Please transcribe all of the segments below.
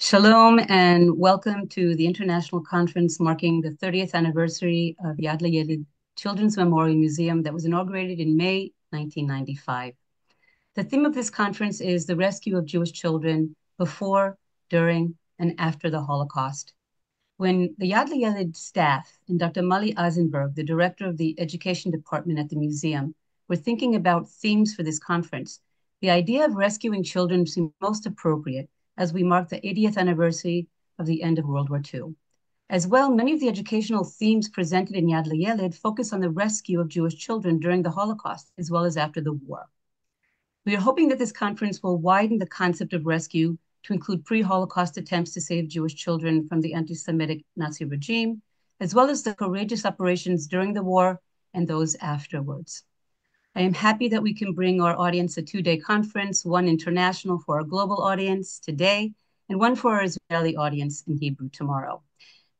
Shalom and welcome to the international conference marking the 30th anniversary of Yad L'Yeled Children's Memorial Museum that was inaugurated in May 1995. The theme of this conference is the rescue of Jewish children before, during, and after the Holocaust. When the Yad L'Yeled staff and Dr. Mali Eisenberg, the director of the education department at the museum, were thinking about themes for this conference, the idea of rescuing children seemed most appropriate as we mark the 80th anniversary of the end of World War II. As well, many of the educational themes presented in Yad L'Yeled focus on the rescue of Jewish children during the Holocaust, as well as after the war. We are hoping that this conference will widen the concept of rescue to include pre-Holocaust attempts to save Jewish children from the anti-Semitic Nazi regime, as well as the courageous operations during the war and those afterwards. I am happy that we can bring our audience a two-day conference, one international for our global audience today, and one for our Israeli audience in Hebrew tomorrow.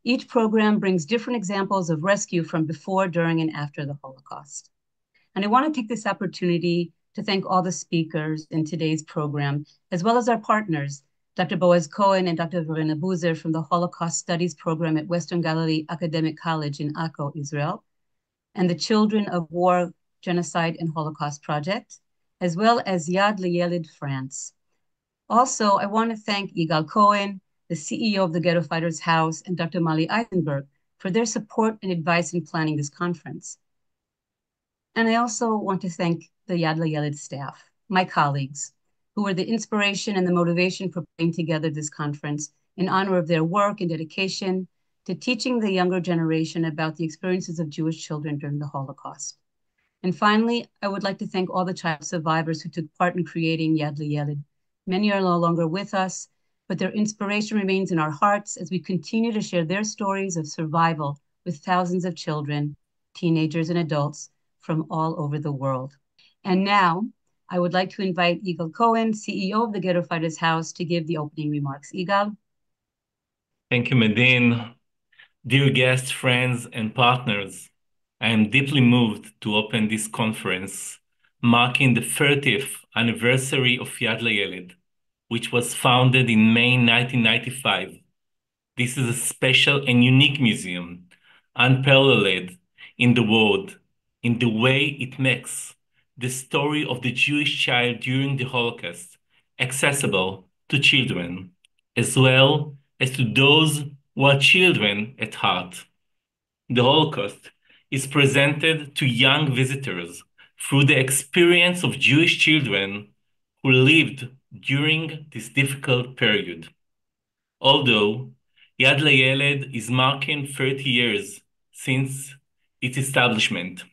Each program brings different examples of rescue from before, during, and after the Holocaust. And I want to take this opportunity to thank all the speakers in today's program, as well as our partners, Dr. Boaz Cohen and Dr. Verena Buzer from the Holocaust Studies Program at Western Galilee Academic College in Akko, Israel, and the Children of War, Genocide, and Holocaust Project, as well as Yad L'Yeled France. Also, I want to thank Yigal Cohen, the CEO of the Ghetto Fighters House, and Dr. Mali Eisenberg for their support and advice in planning this conference. And I also want to thank the Yad L'Yeled staff, my colleagues, who were the inspiration and the motivation for putting together this conference in honor of their work and dedication to teaching the younger generation about the experiences of Jewish children during the Holocaust. And finally, I would like to thank all the child survivors who took part in creating Yad L'Yeled. Many are no longer with us, but their inspiration remains in our hearts as we continue to share their stories of survival with thousands of children, teenagers, and adults from all over the world. And now, I would like to invite Yigal Cohen, CEO of the Ghetto Fighters House, to give the opening remarks. Yigal? Thank you, Medine. Dear guests, friends, and partners, I am deeply moved to open this conference marking the 30th anniversary of Yad L'Yeled, which was founded in May 1995. This is a special and unique museum, unparalleled in the world, in the way it makes the story of the Jewish child during the Holocaust accessible to children, as well as to those who are children at heart. The Holocaust is presented to young visitors through the experience of Jewish children who lived during this difficult period. Although Yad L'Yeled is marking 30 years since its establishment,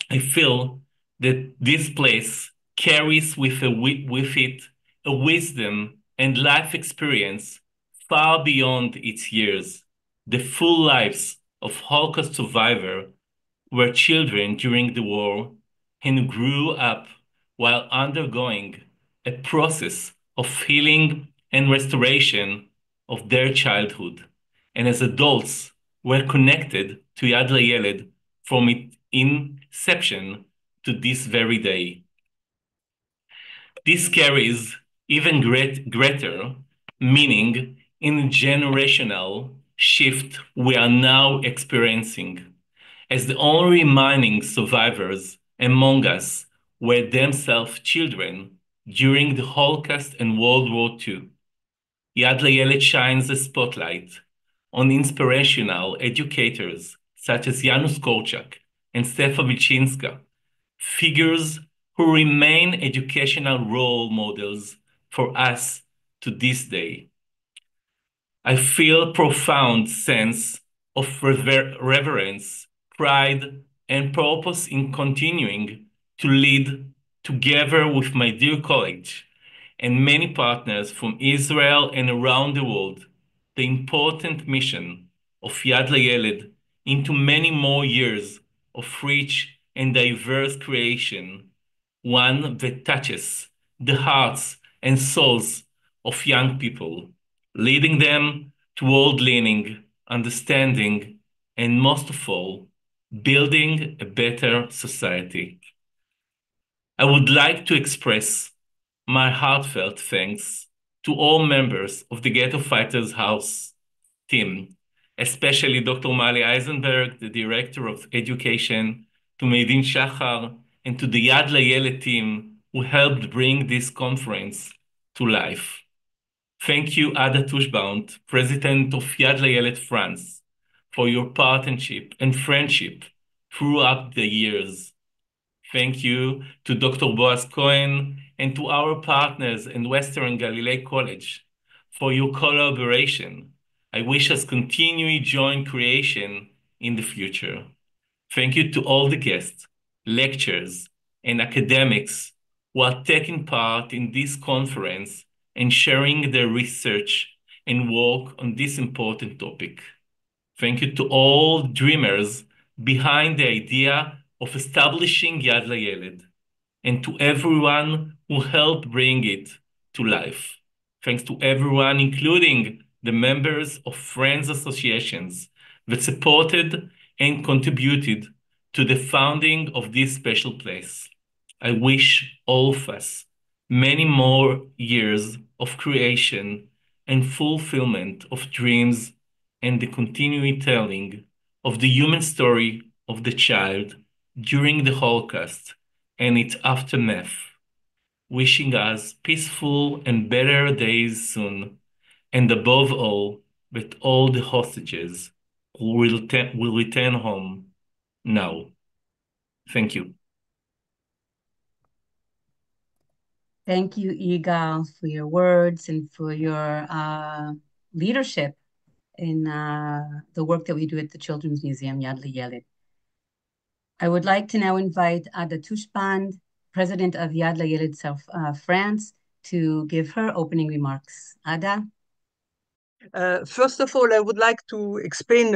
I feel that this place carries with it a wisdom and life experience far beyond its years. The full lives of Holocaust survivors were children during the war and grew up while undergoing a process of healing and restoration of their childhood, and as adults were connected to Yad L'Yeled from its inception to this very day. This carries even greater meaning in the generational shift we are now experiencing, as the only remaining survivors among us were themselves children during the Holocaust and World War II. Yad L'Yeled shines a spotlight on inspirational educators such as Janusz Korczak and Stefa Wilczynska, figures who remain educational role models for us to this day. I feel a profound sense of reverence, pride, and purpose in continuing to lead together with my dear colleagues and many partners from Israel and around the world the important mission of Yad L'Yeled into many more years of rich and diverse creation, one that touches the hearts and souls of young people, leading them toward learning, understanding, and most of all, building a better society. I would like to express my heartfelt thanks to all members of the Ghetto Fighters House team, especially Dr. Mali Eisenberg, the Director of Education, to Meidin Shachar, and to the Yad Layeled team who helped bring this conference to life. Thank you, Ada Tushbaum, President of Yad Layeled France, for your partnership and friendship throughout the years. Thank you to Dr. Boaz Cohen and to our partners in Western Galilee College for your collaboration. I wish us continued joint creation in the future. Thank you to all the guests, lecturers, and academics who are taking part in this conference and sharing their research and work on this important topic. Thank you to all dreamers behind the idea of establishing Yad Layeled, and to everyone who helped bring it to life. Thanks to everyone, including the members of Friends Associations that supported and contributed to the founding of this special place. I wish all of us many more years of creation and fulfillment of dreams and the continuing telling of the human story of the child during the Holocaust and its aftermath, wishing us peaceful and better days soon, and above all, that all the hostages will return home now. Thank you. Thank you, Igal, for your words and for your leadership in the work that we do at the Children's Museum, Yad Layeled. I would like to now invite Ada Tushband, President of Yad Layeled South France, to give her opening remarks. Ada? First of all, I would like to explain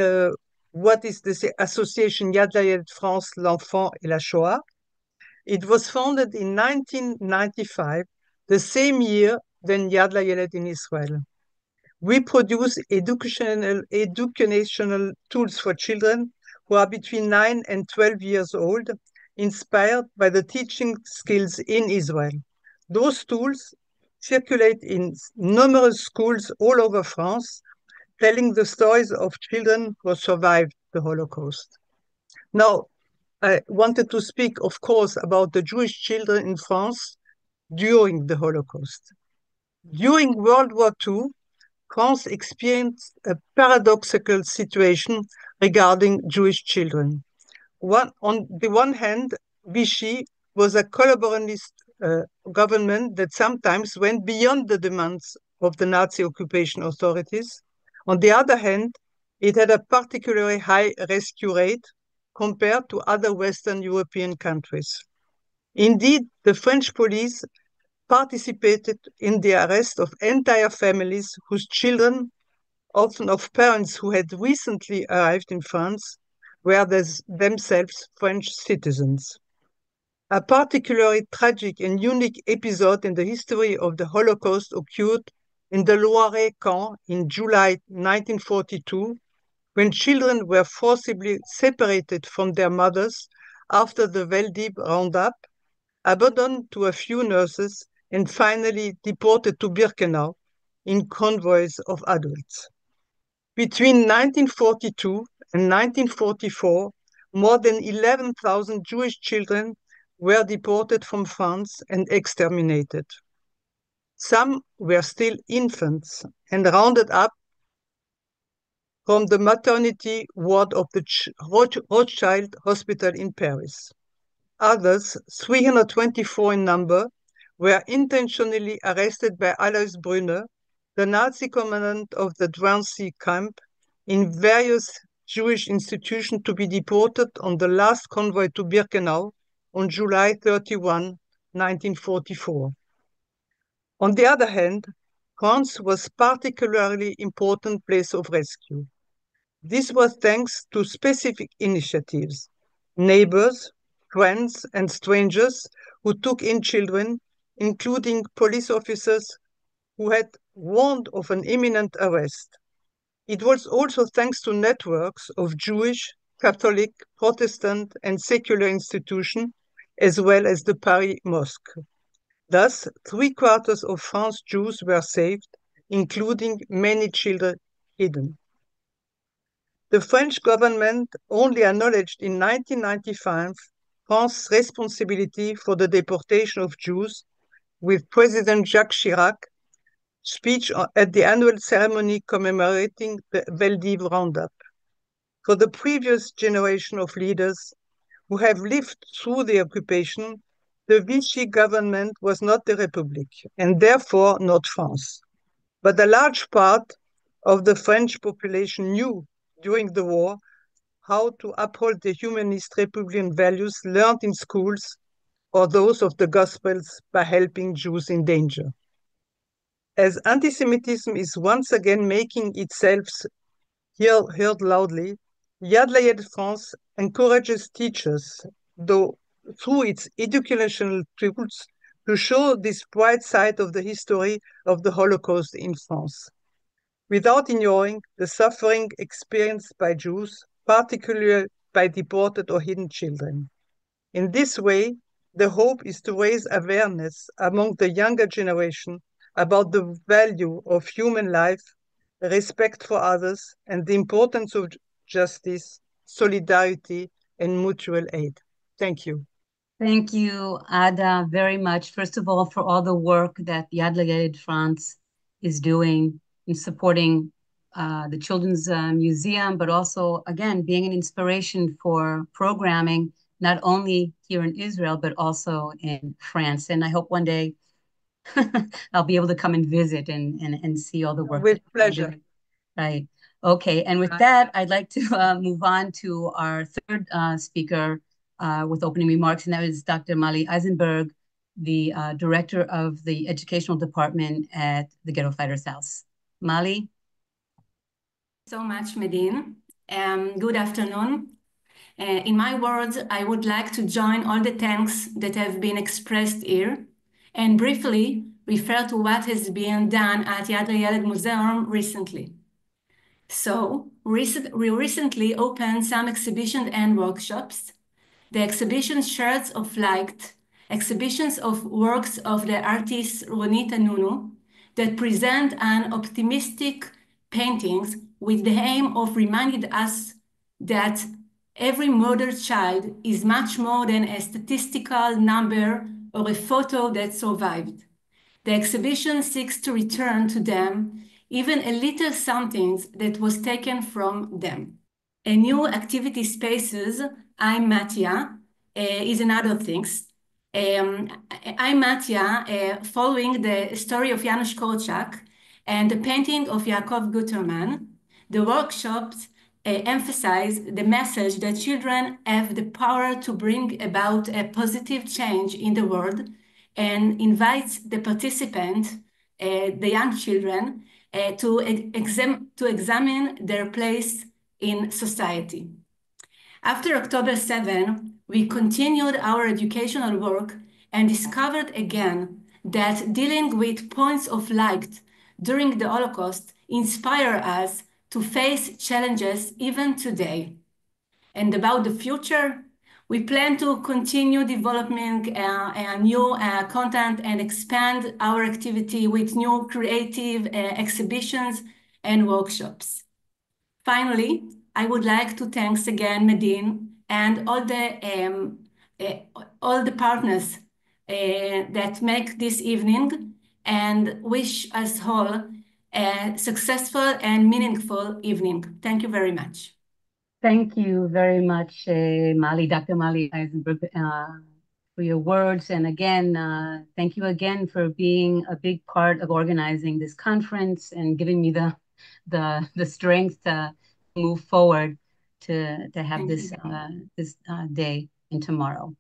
what is the association Yad Layeled France, l'Enfant et la Shoah. It was founded in 1995, the same year than Yad Layeled in Israel. We produce educational tools for children who are between 9 and 12 years old, inspired by the teaching skills in Israel. Those tools circulate in numerous schools all over France, telling the stories of children who survived the Holocaust. Now, I wanted to speak, of course, about the Jewish children in France during the Holocaust. During World War II, France experienced a paradoxical situation regarding Jewish children. On the one hand, Vichy was a collaborationist government that sometimes went beyond the demands of the Nazi occupation authorities. On the other hand, it had a particularly high rescue rate compared to other Western European countries. Indeed, the French police participated in the arrest of entire families whose children, often of parents who had recently arrived in France, were themselves French citizens. A particularly tragic and unique episode in the history of the Holocaust occurred in the Loiret camp in July 1942, when children were forcibly separated from their mothers after the Veldiv roundup, abandoned to a few nurses, and finally deported to Birkenau in convoys of adults. Between 1942 and 1944, more than 11,000 Jewish children were deported from France and exterminated. Some were still infants and rounded up from the maternity ward of the Rothschild Hospital in Paris. Others, 324 in number, were intentionally arrested by Alois Brünner, the Nazi commandant of the Drancy camp, in various Jewish institutions to be deported on the last convoy to Birkenau on July 31, 1944. On the other hand, France was particularly important place of rescue. This was thanks to specific initiatives. Neighbors, friends, and strangers who took in children, including police officers who had warned of an imminent arrest. It was also thanks to networks of Jewish, Catholic, Protestant, and secular institutions, as well as the Paris Mosque. Thus, 3/4 of France's Jews were saved, including many children hidden. The French government only acknowledged in 1995 France's responsibility for the deportation of Jews with President Jacques Chirac's speech at the annual ceremony commemorating the Veldiv Roundup. For the previous generation of leaders who have lived through the occupation, the Vichy government was not the Republic, and therefore not France. But a large part of the French population knew during the war how to uphold the humanist Republican values learned in schools or those of the Gospels by helping Jews in danger. As anti-Semitism is once again making itself heard loudly, Yad Layed France encourages teachers, though through its educational tools, to show this bright side of the history of the Holocaust in France, without ignoring the suffering experienced by Jews, particularly by deported or hidden children. In this way, the hope is to raise awareness among the younger generation about the value of human life, respect for others, and the importance of justice, solidarity, and mutual aid. Thank you. Thank you, Ada, very much. First of all, for all the work that Yad Layed France is doing in supporting the Children's Museum, but also, again, being an inspiration for programming, not only here in Israel, but also in France. And I hope one day I'll be able to come and visit and see all the work. With pleasure. Right. Okay. And with that, I'd like to move on to our third speaker with opening remarks, and that is Dr. Mali Eisenberg, the director of the educational department at the Ghetto Fighters House. Mali? So much, Medine. Good afternoon. In my words, I would like to join all the thanks that have been expressed here and briefly refer to what has been done at Yad Layed Museum recently. So, we recently opened some exhibitions and workshops. The exhibition Shards of Light, exhibitions of works of the artist Ronit Anunu that present an optimistic paintings with the aim of reminding us that every murdered child is much more than a statistical number or a photo that survived. The exhibition seeks to return to them even a little something that was taken from them. A new activity spaces, I'm Mattia, is another thing. I'm Mattia, following the story of Janusz Korczak and the painting of Yaakov Guterman. The workshops emphasize the message that children have the power to bring about a positive change in the world and invites the participant, the young children, to examine their place in society. After October 7, we continued our educational work and discovered again that dealing with points of light during the Holocaust inspire us to face challenges even today. And about the future, we plan to continue developing new content and expand our activity with new creative exhibitions and workshops. Finally, I would like to thank again Medine and all the partners that make this evening and wish us all a successful and meaningful evening. Thank you very much. Thank you very much, Mali, Dr. Mali Eisenberg, for your words. And again, thank you again for being a big part of organizing this conference and giving me the strength to move forward to have this day and tomorrow.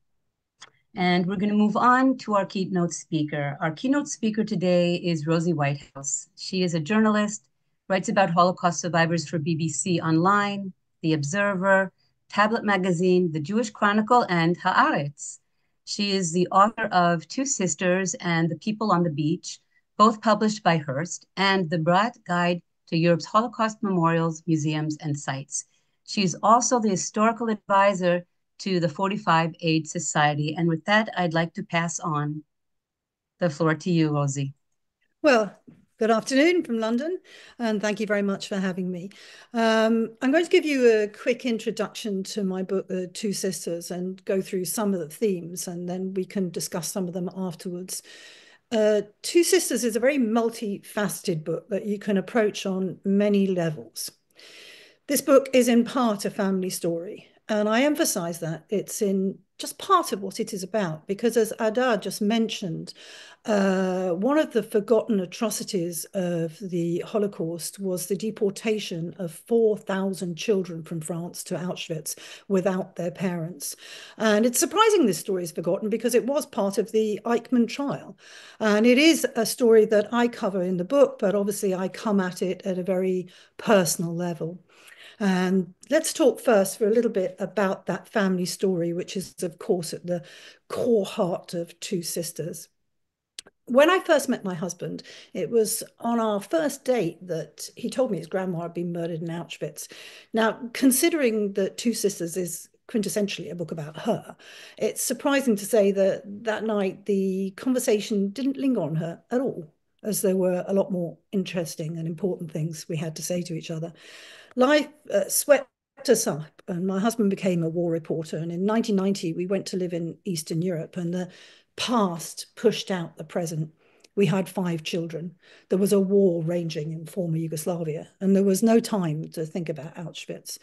And we're going to move on to our keynote speaker. Our keynote speaker today is Rosie Whitehouse. She is a journalist, writes about Holocaust survivors for BBC Online, The Observer, Tablet Magazine, The Jewish Chronicle, and Haaretz. She is the author of Two Sisters and The People on the Beach, both published by Hearst, and The Broad Guide to Europe's Holocaust Memorials, Museums, and Sites. She's also the historical advisor to the 45 Aid Society. And with that, I'd like to pass on The floor to you, Rosie. Well, good afternoon from London, and thank you very much for having me. I'm going to give you a quick introduction to my book, The Two Sisters, and go through some of the themes, and then we can discuss some of them afterwards. Two Sisters is a very multifaceted book that you can approach on many levels. This book is in part a family story, and I emphasize that it's in just part of what it is about, because as Ada just mentioned, one of the forgotten atrocities of the Holocaust was the deportation of 4,000 children from France to Auschwitz without their parents. And it's surprising this story is forgotten because it was part of the Eichmann trial. And it is a story that I cover in the book, but obviously I come at it at a very personal level. And let's talk first for a little bit about that family story, which is, of course, at the core heart of Two Sisters. When I first met my husband, it was on our first date that he told me his grandma had been murdered in Auschwitz. Now, considering that Two Sisters is quintessentially a book about her, it's surprising to say that that night the conversation didn't linger on her at all, as there were a lot more interesting and important things we had to say to each other. Life swept us up, and my husband became a war reporter. And in 1990, we went to live in Eastern Europe, and the past pushed out the present. We had 5 children. There was a war raging in former Yugoslavia, and there was no time to think about Auschwitz.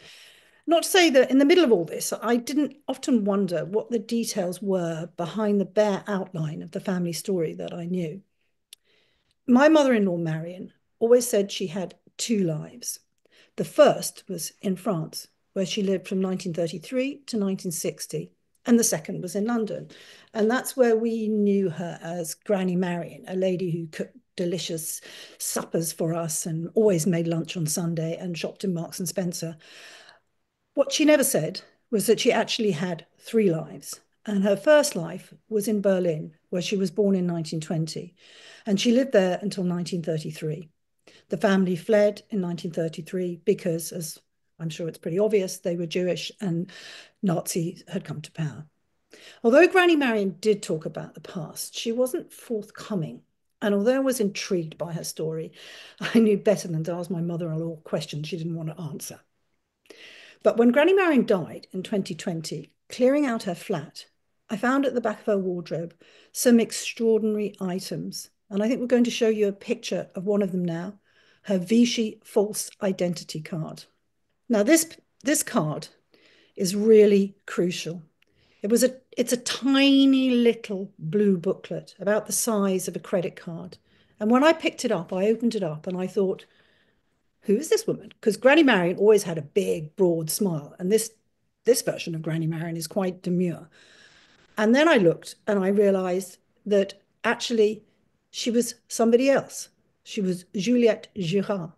Not to say that in the middle of all this, I didn't often wonder what the details were behind the bare outline of the family story that I knew. My mother-in-law, Marion, always said she had 2 lives. The first was in France, where she lived from 1933 to 1960, and the second was in London. And that's where we knew her as Granny Marion, a lady who cooked delicious suppers for us and always made lunch on Sunday and shopped in Marks and Spencer. What she never said was that she actually had 3 lives. And her first life was in Berlin, where she was born in 1920. And she lived there until 1933. The family fled in 1933 because, as I'm sure it's pretty obvious, they were Jewish and Nazis had come to power. Although Granny Marion did talk about the past, she wasn't forthcoming. And although I was intrigued by her story, I knew better than to ask my mother-in-law questions she didn't want to answer. But when Granny Marion died in 2020, clearing out her flat, I found at the back of her wardrobe some extraordinary items. And I think we're going to show you a picture of one of them now, her Vichy false identity card. Now, this card is really crucial. It's a tiny little blue booklet about the size of a credit card. And when I picked it up, I opened it up and I thought, who is this woman? Because Granny Marion always had a big, broad smile. And this version of Granny Marion is quite demure. And then I looked and I realized that actually she was somebody else. She was Juliette Girard.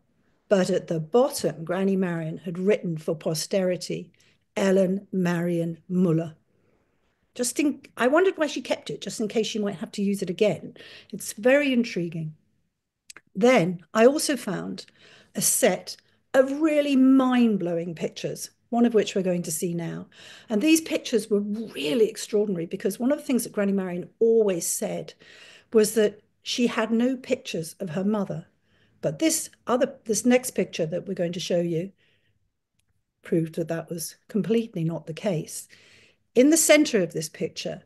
But at the bottom, Granny Marion had written for posterity, Ellen Marion Muller. I wondered why she kept it, just in case she might have to use it again. It's very intriguing. Then I also found a set of really mind-blowing pictures, one of which we're going to see now. And these pictures were really extraordinary because one of the things that Granny Marion always said was that she had no pictures of her mother. But this next picture that we're going to show you proved that that was completely not the case. In the center of this picture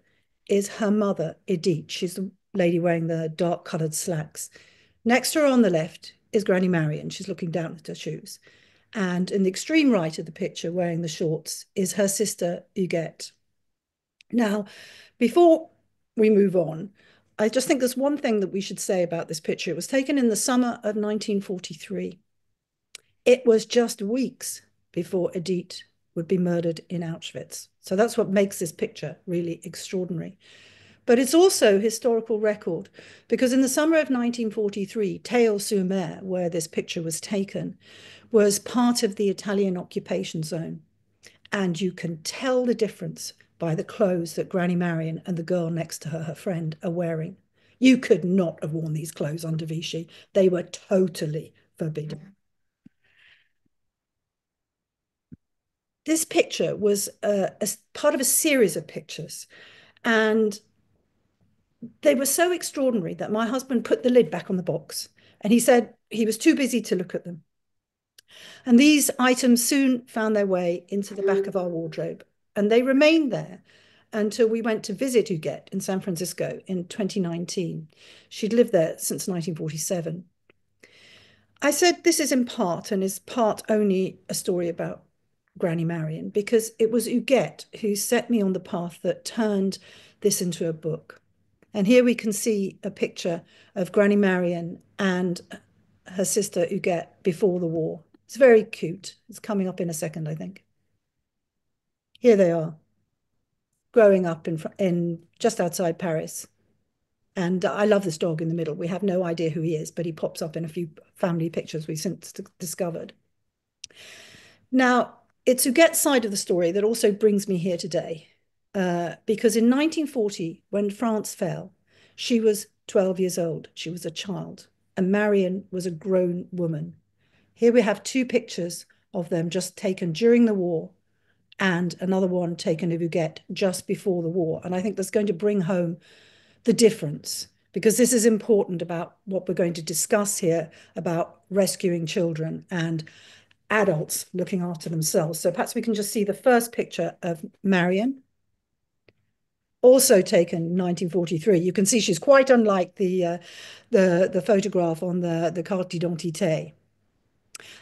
is her mother, Edith. She's the lady wearing the dark-colored slacks. Next to her on the left is Granny Marion. She's looking down at her shoes. And in the extreme right of the picture, wearing the shorts, is her sister, Huguette. Now, before we move on, I just think there's one thing that we should say about this picture. It was taken in the summer of 1943. It was just weeks before Edith would be murdered in Auschwitz. So that's what makes this picture really extraordinary. But it's also historical record, because in the summer of 1943, Theil-sur-Mer, where this picture was taken, was part of the Italian occupation zone. And you can tell the difference by the clothes that Granny Marion and the girl next to her, her friend, are wearing. You could not have worn these clothes under Vichy. They were totally forbidden. This picture was as part of a series of pictures. And they were so extraordinary that my husband put the lid back on the box, and he said he was too busy to look at them. And these items soon found their way into the back of our wardrobe, and they remained there until we went to visit Huguette in San Francisco in 2019. She'd lived there since 1947. I said this is in part, and is part only, a story about Granny Marion, because it was Huguette who set me on the path that turned this into a book. And here we can see a picture of Granny Marion and her sister Huguette before the war. It's very cute. It's coming up in a second, I think. Here they are, growing up in just outside Paris. And I love this dog in the middle. We have no idea who he is, but he pops up in a few family pictures we've since discovered. Now, it's Huguette's side of the story that also brings me here today, because in 1940, when France fell, she was 12 years old. She was a child, and Marion was a grown woman. Here we have two pictures of them just taken during the war, and another one taken of Huguette just before the war. And I think that's going to bring home the difference, because this is important about what we're going to discuss here about rescuing children and adults looking after themselves. So perhaps we can just see the first picture of Marion, also taken in 1943. You can see she's quite unlike the photograph on the carte d'identité.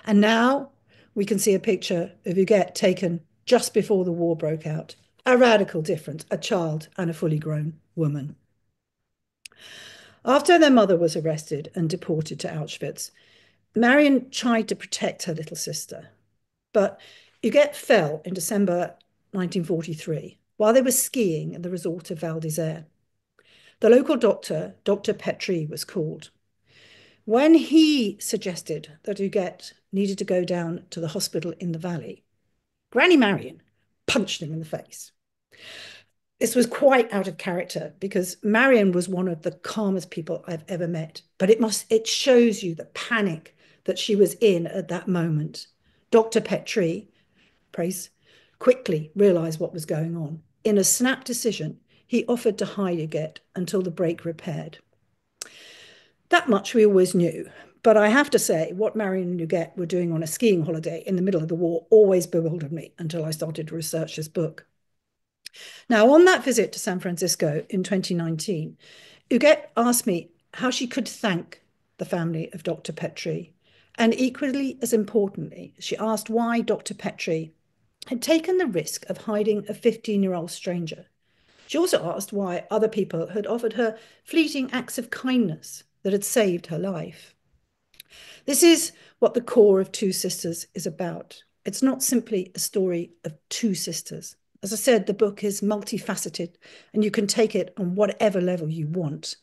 And now we can see a picture of Huguette taken just before the war broke out. A radical difference, a child and a fully grown woman. After their mother was arrested and deported to Auschwitz, Marion tried to protect her little sister, but Huguette fell in December 1943 while they were skiing in the resort of Val d'Isère. The local doctor, Dr. Petrie, was called. When he suggested that Huguette needed to go down to the hospital in the valley, Granny Marion punched him in the face. This was quite out of character, because Marion was one of the calmest people I've ever met, but it shows you the panic that she was in at that moment. Dr. Petrie, praise, quickly realized what was going on. In a snap decision, he offered to hide Huguette until the break repaired. That much we always knew, but I have to say, what Marion and Huguette were doing on a skiing holiday in the middle of the war always bewildered me until I started to research this book. Now, on that visit to San Francisco in 2019, Huguette asked me how she could thank the family of Dr. Petrie. And equally as importantly, she asked why Dr. Petrie had taken the risk of hiding a 15-year-old stranger. She also asked why other people had offered her fleeting acts of kindness that had saved her life. This is what the core of Two Sisters is about. It's not simply a story of two sisters. As I said, the book is multifaceted, and you can take it on whatever level you want.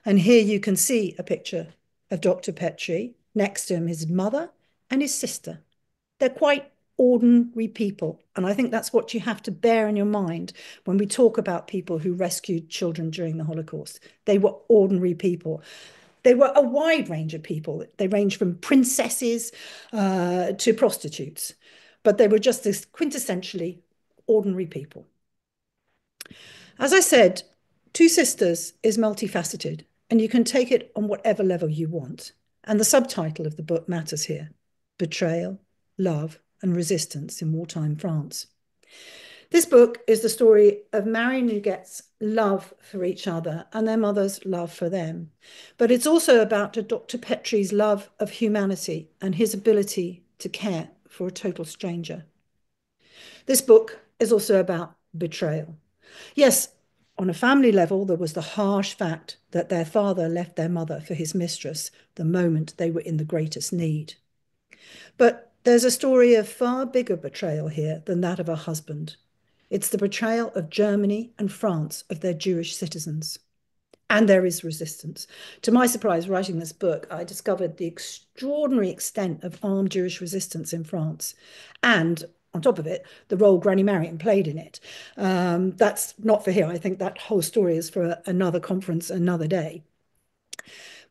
And here you can see a picture of Dr. Petrie, next to him his mother and his sister. They're quite ordinary people, and I think that's what you have to bear in your mind when we talk about people who rescued children during the Holocaust. They were ordinary people. They were a wide range of people. They ranged from princesses to prostitutes, but they were just as quintessentially ordinary people. As I said, Two Sisters is multifaceted, and you can take it on whatever level you want. And the subtitle of the book matters here: Betrayal, Love, and Resistance in Wartime France. This book is the story of Marion and Huguette's love for each other and their mother's love for them. But it's also about Dr. Petrie's love of humanity and his ability to care for a total stranger. This book is also about betrayal. Yes, on a family level, there was the harsh fact that their father left their mother for his mistress the moment they were in the greatest need. But there's a story of far bigger betrayal here than that of a husband. It's the betrayal of Germany and France of their Jewish citizens. And there is resistance. To my surprise, writing this book, I discovered the extraordinary extent of armed Jewish resistance in France. And on top of it, the role Granny Marion played in it. That's not for here. I think that whole story is for another conference, another day.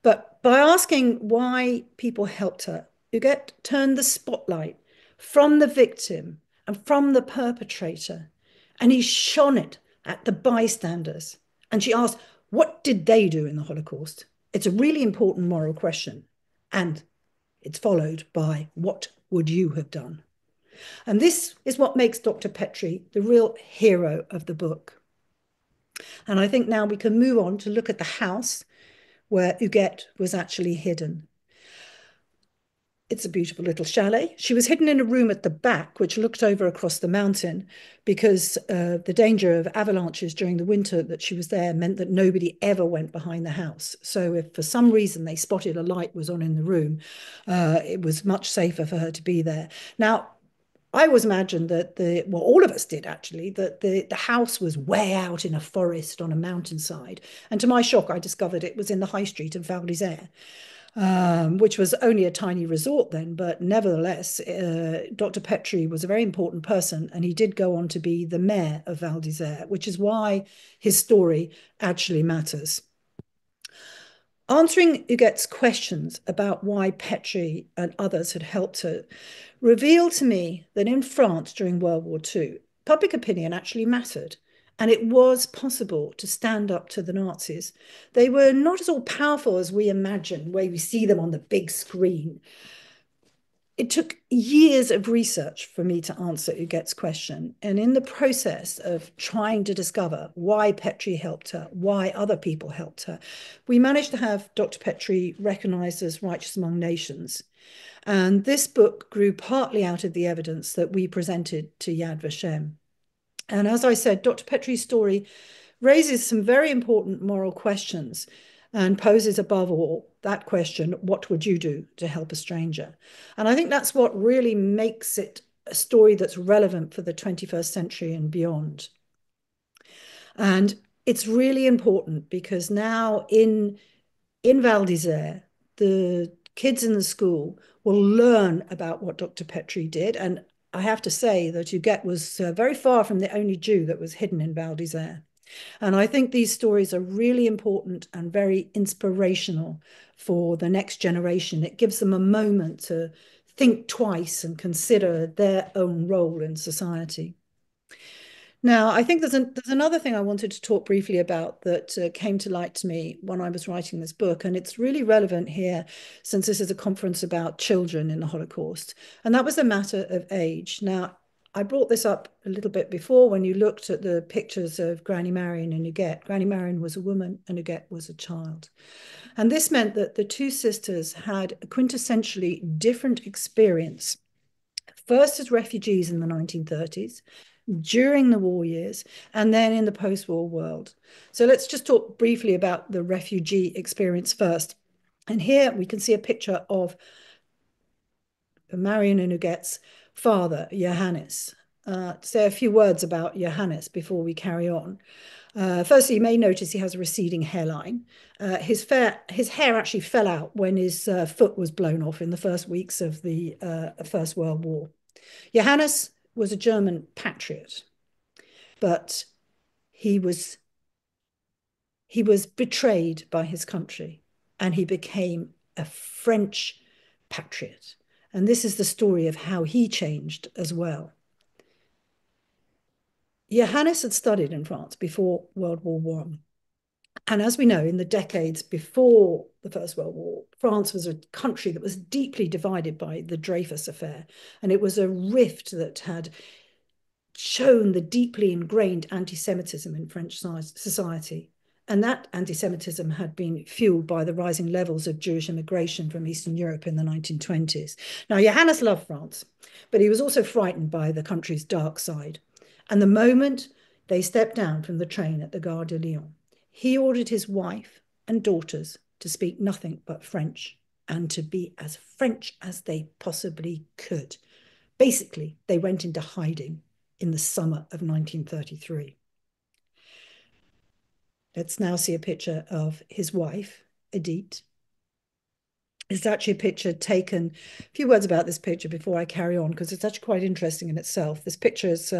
But by asking why people helped her, Huguette turned the spotlight from the victim and from the perpetrator, and he shone it at the bystanders. And she asked, What did they do in the Holocaust? It's a really important moral question. And it's followed by, what would you have done? And this is what makes Dr. Petrie the real hero of the book. And I think now we can move on to look at the house where Huguette was actually hidden. It's a beautiful little chalet. She was hidden in a room at the back, which looked over across the mountain, because the danger of avalanches during the winter that she was there meant that nobody ever went behind the house. So if for some reason they spotted a light was on in the room, it was much safer for her to be there. Now, I always imagined that well, all of us did actually, that the house was way out in a forest on a mountainside. And to my shock, I discovered it was in the high street of Val d'Isère. Which was only a tiny resort then, but nevertheless, Dr. Petrie was a very important person, and he did go on to be the mayor of Val d'Isère, which is why his story actually matters. Answering Huguette's questions about why Petrie and others had helped her revealed to me that in France during World War II, public opinion actually mattered. And it was possible to stand up to the Nazis. They were not as all-powerful as we imagine, where we see them on the big screen. It took years of research for me to answer Huguette's question. And in the process of trying to discover why Petrie helped her, why other people helped her, we managed to have Dr. Petrie recognized as righteous among nations. And this book grew partly out of the evidence that we presented to Yad Vashem. And as I said, Dr. Petrie's story raises some very important moral questions and poses above all that question, what would you do to help a stranger? And I think that's what really makes it a story that's relevant for the 21st century and beyond. And it's really important because now in Val d'Isère, the kids in the school will learn about what Dr. Petrie did. And I have to say that Huguette was very far from the only Jew that was hidden in Val d'Isère. And I think these stories are really important and very inspirational for the next generation. It gives them a moment to think twice and consider their own role in society. Now, I think there's another thing I wanted to talk briefly about that came to light to me when I was writing this book, and it's really relevant here since this is a conference about children in the Holocaust, and that was the matter of age. Now, I brought this up a little bit before when you looked at the pictures of Granny Marion and Huguette. Granny Marion was a woman and Huguette was a child. And this meant that the two sisters had a quintessentially different experience, first as refugees in the 1930s, during the war years, and then in the post-war world. So let's just talk briefly about the refugee experience first. And here we can see a picture of Marion and Huguette's father, Johannes. Say a few words about Johannes before we carry on. Firstly, you may notice he has a receding hairline. His hair actually fell out when his foot was blown off in the first weeks of the First World War. Johannes was a German patriot, but he was betrayed by his country and he became a French patriot. And this is the story of how he changed as well. Johannes had studied in France before World War I. And as we know, in the decades before the First World War, France was a country that was deeply divided by the Dreyfus affair. And it was a rift that had shown the deeply ingrained anti-Semitism in French society. And that anti-Semitism had been fueled by the rising levels of Jewish immigration from Eastern Europe in the 1920s. Now, Johannes loved France, but he was also frightened by the country's dark side. And the moment they stepped down from the train at the Gare de Lyon, he ordered his wife and daughters to speak nothing but French and to be as French as they possibly could. Basically, they went into hiding in the summer of 1933. Let's now see a picture of his wife, Edith. It's actually a picture taken, a few words about this picture before I carry on, because it's actually quite interesting in itself. This picture is,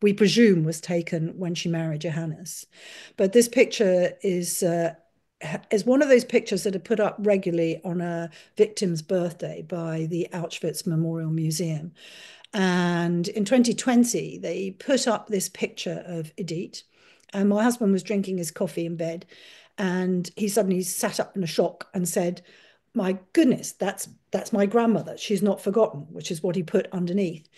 we presume, was taken when she married Johannes. But this picture is one of those pictures that are put up regularly on a victim's birthday by the Auschwitz Memorial Museum. And in 2020, they put up this picture of Edith. And my husband was drinking his coffee in bed. And he suddenly sat up in a shock and said, "My goodness, that's my grandmother. She's not forgotten," which is what he put underneath.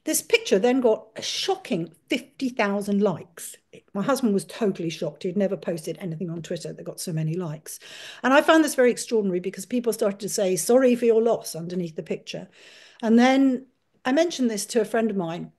This picture then got a shocking 50,000 likes. My husband was totally shocked. He'd never posted anything on Twitter that got so many likes. And I found this very extraordinary because people started to say, "Sorry for your loss," underneath the picture. And then I mentioned this to a friend of mine,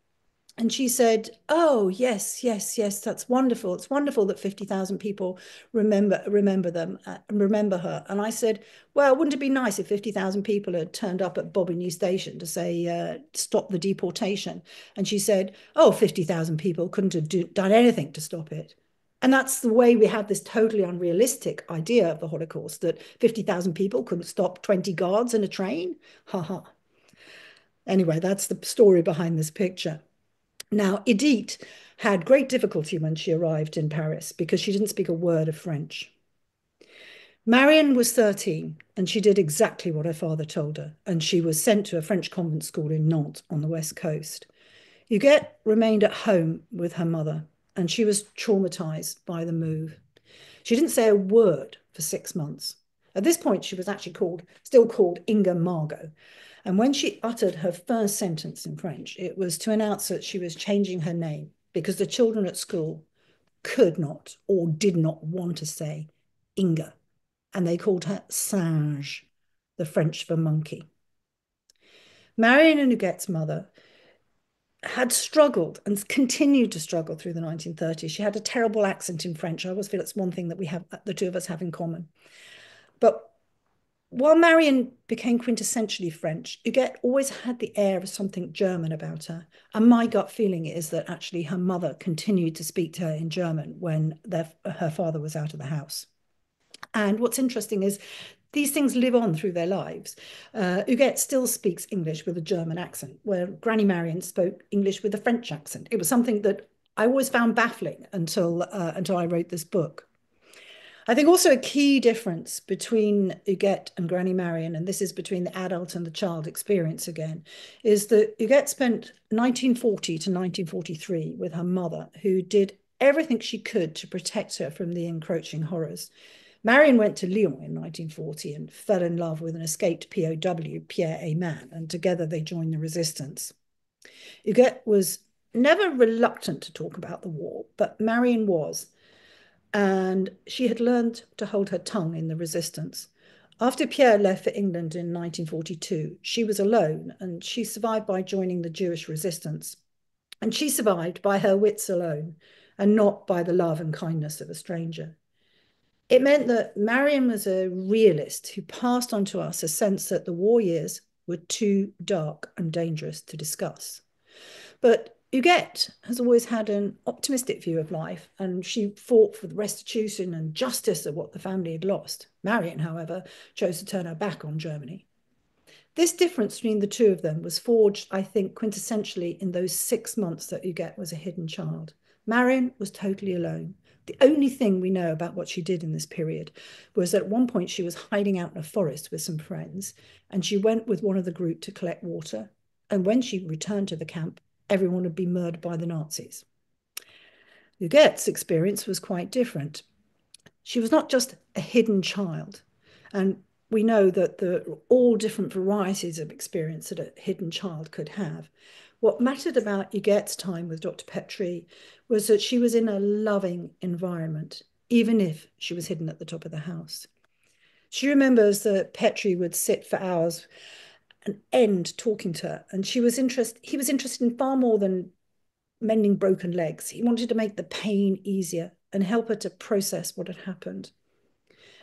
and she said, "Oh, yes, yes, yes, that's wonderful. It's wonderful that 50,000 people remember her." And I said, "Well, wouldn't it be nice if 50,000 people had turned up at Bobigny Station to say, stop the deportation?" And she said, "Oh, 50,000 people couldn't have done anything to stop it." And that's the way we have this totally unrealistic idea of the Holocaust, that 50,000 people couldn't stop 20 guards in a train. Ha ha. Anyway, that's the story behind this picture. Now, Edith had great difficulty when she arrived in Paris because she didn't speak a word of French. Marion was 13 and she did exactly what her father told her, and she was sent to a French convent school in Nantes on the west coast. Huguette remained at home with her mother, and she was traumatized by the move. She didn't say a word for 6 months. At this point, she was actually still called Inga Margot. And when she uttered her first sentence in French, it was to announce that she was changing her name because the children at school could not or did not want to say Inga. And they called her Singe, the French for monkey. Marion and Huguette's mother had struggled and continued to struggle through the 1930s. She had a terrible accent in French. I always feel it's one thing that the two of us have in common. But while Marion became quintessentially French, Huguette always had the air of something German about her. And my gut feeling is that actually her mother continued to speak to her in German when her father was out of the house. And what's interesting is these things live on through their lives. Huguette still speaks English with a German accent, where Granny Marion spoke English with a French accent. It was something that I always found baffling until I wrote this book. I think also a key difference between Huguette and Granny Marion, and this is between the adult and the child experience again, is that Huguette spent 1940 to 1943 with her mother, who did everything she could to protect her from the encroaching horrors. Marion went to Lyon in 1940 and fell in love with an escaped POW, Pierre Ayman, and together they joined the resistance. Huguette was never reluctant to talk about the war, but Marion was. And she had learned to hold her tongue in the resistance. After Pierre left for England in 1942, she was alone, and she survived by joining the Jewish resistance. And she survived by her wits alone, and not by the love and kindness of a stranger. It meant that Marion was a realist who passed on to us a sense that the war years were too dark and dangerous to discuss. But Huguette has always had an optimistic view of life, and she fought for the restitution and justice of what the family had lost. Marion, however, chose to turn her back on Germany. This difference between the two of them was forged, I think, quintessentially in those 6 months that Huguette was a hidden child. Marion was totally alone. The only thing we know about what she did in this period was that at one point she was hiding out in a forest with some friends, and she went with one of the group to collect water. And when she returned to the camp, everyone had been murdered by the Nazis. Huguette's experience was quite different. She was not just a hidden child, and we know that there are all different varieties of experience that a hidden child could have. What mattered about Huguette's time with Dr. Petrie was that she was in a loving environment, even if she was hidden at the top of the house. She remembers that Petrie would sit for hours and end talking to her, and he was interested in far more than mending broken legs. He wanted to make the pain easier and help her to process what had happened.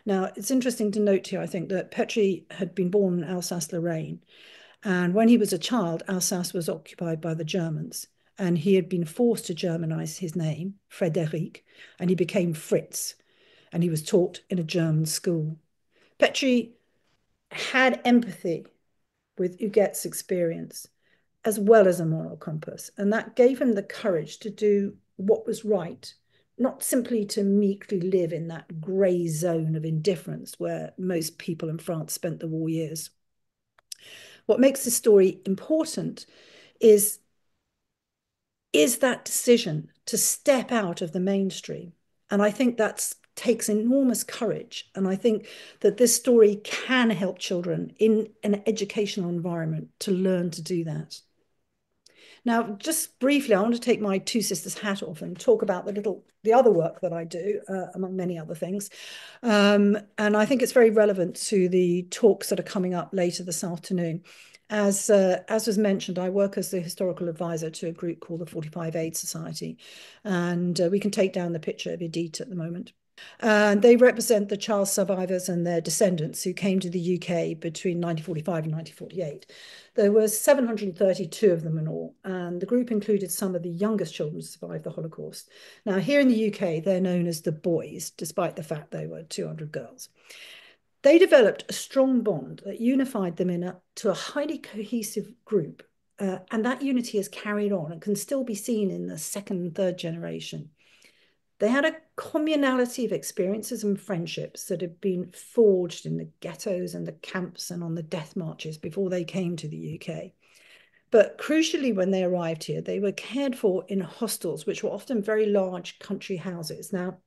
Now, it's interesting to note here, I think, that Petrie had been born in Alsace-Lorraine, and when he was a child, Alsace was occupied by the Germans, and he had been forced to Germanize his name, Frédéric, and he became Fritz, and he was taught in a German school. Petrie had empathy with Huguette's experience, as well as a moral compass. And that gave him the courage to do what was right, not simply to meekly live in that grey zone of indifference where most people in France spent the war years. What makes this story important is that decision to step out of the mainstream. And I think that's takes enormous courage. And I think that this story can help children in an educational environment to learn to do that. Now, just briefly, I want to take my Two Sisters hat off and talk about the other work that I do, among many other things. And I think it's very relevant to the talks that are coming up later this afternoon. As was mentioned, I work as the historical advisor to a group called the 45 Aid Society. And we can take down the picture of Edith at the moment. They represent the child survivors and their descendants who came to the UK between 1945 and 1948. There were 732 of them in all, and the group included some of the youngest children to survive the Holocaust. Now, here in the UK, they're known as the Boys, despite the fact they were 200 girls. They developed a strong bond that unified them to a highly cohesive group, and that unity is carried on and can still be seen in the second and third generation. They had a communality of experiences and friendships that had been forged in the ghettos and the camps and on the death marches before they came to the UK. But crucially, when they arrived here, they were cared for in hostels, which were often very large country houses. Now,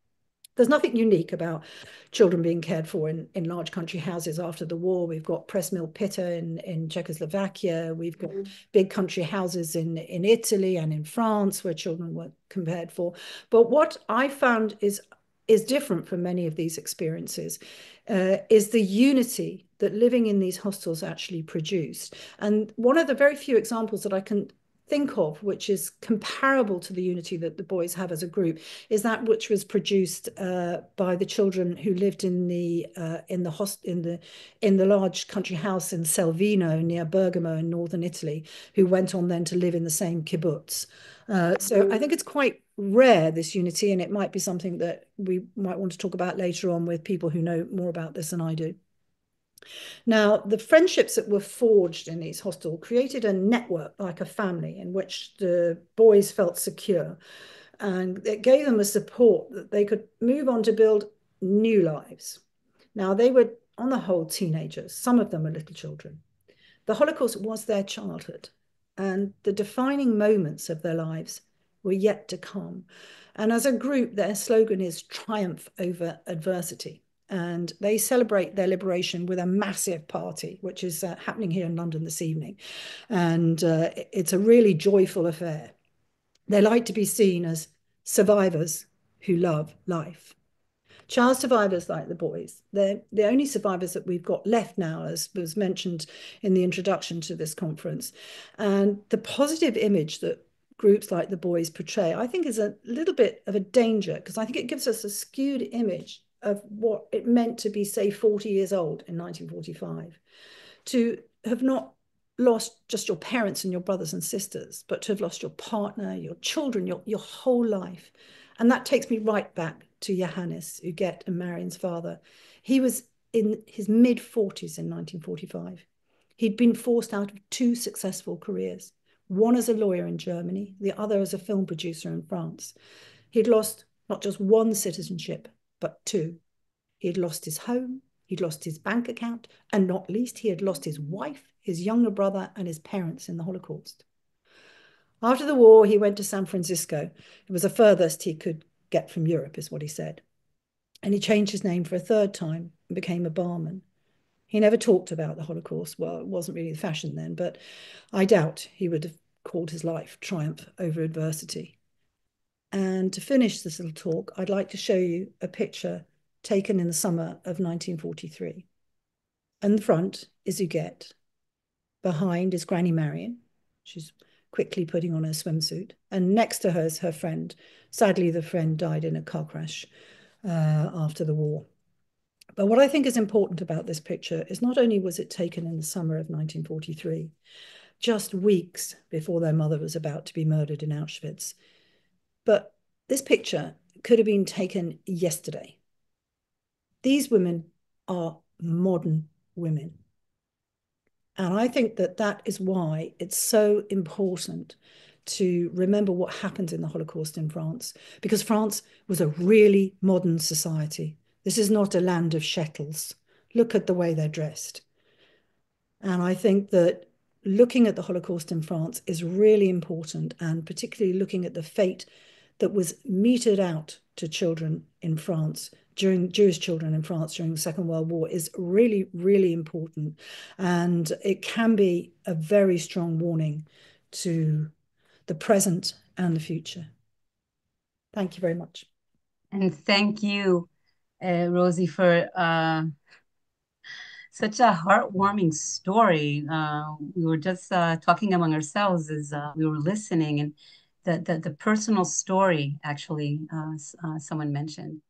there's nothing unique about children being cared for in large country houses after the war. We've got Przemysl Pyta in Czechoslovakia. We've got big country houses in Italy and in France where children were cared for. But what I found is different from many of these experiences is the unity that living in these hostels actually produced. And one of the very few examples that I can think of, which is comparable to the unity that the Boys have as a group, is that which was produced by the children who lived in the large country house in Selvino near Bergamo in northern Italy, who went on then to live in the same kibbutz. So I think it's quite rare, this unity, and it might be something that we might want to talk about later on with people who know more about this than I do. Now, the friendships that were forged in these hostels created a network like a family in which the boys felt secure, and it gave them a support that they could move on to build new lives. Now, they were, on the whole, teenagers. Some of them were little children. The Holocaust was their childhood, and the defining moments of their lives were yet to come. And as a group, their slogan is triumph over adversity. And they celebrate their liberation with a massive party, which is happening here in London this evening. And it's a really joyful affair. They like to be seen as survivors who love life. Child survivors like the Boys, they're the only survivors that we've got left now, as was mentioned in the introduction to this conference. And the positive image that groups like the Boys portray, I think, is a little bit of a danger, because I think it gives us a skewed image of what it meant to be, say, 40 years old in 1945, to have not lost just your parents and your brothers and sisters, but to have lost your partner, your children, your whole life. And that takes me right back to Johannes, Huguette and Marion's father. He was in his mid-40s in 1945. He'd been forced out of 2 successful careers, one as a lawyer in Germany, the other as a film producer in France. He'd lost not just 1 citizenship, but 2. He had lost his home, he'd lost his bank account, and not least, he had lost his wife, his younger brother, and his parents in the Holocaust. After the war, he went to San Francisco. It was the furthest he could get from Europe, is what he said. And he changed his name for a 3rd time and became a barman. He never talked about the Holocaust. Well, it wasn't really the fashion then, but I doubt he would have called his life triumph over adversity. And to finish this little talk, I'd like to show you a picture taken in the summer of 1943. In the front is Huguette. Behind is Granny Marion. She's quickly putting on her swimsuit. And next to her is her friend. Sadly, the friend died in a car crash after the war. But what I think is important about this picture is not only was it taken in the summer of 1943, just weeks before their mother was about to be murdered in Auschwitz, but this picture could have been taken yesterday. These women are modern women. And I think that that is why it's so important to remember what happened in the Holocaust in France, because France was a really modern society. This is not a land of chattels. Look at the way they're dressed. And I think that looking at the Holocaust in France is really important, and particularly looking at the fate that was meted out to children in France Jewish children in France during the Second World War is really, really important. And it can be a very strong warning to the present and the future. Thank you very much. And thank you, Rosie, for such a heartwarming story. We were just talking among ourselves as we were listening, and the personal story, actually, someone mentioned.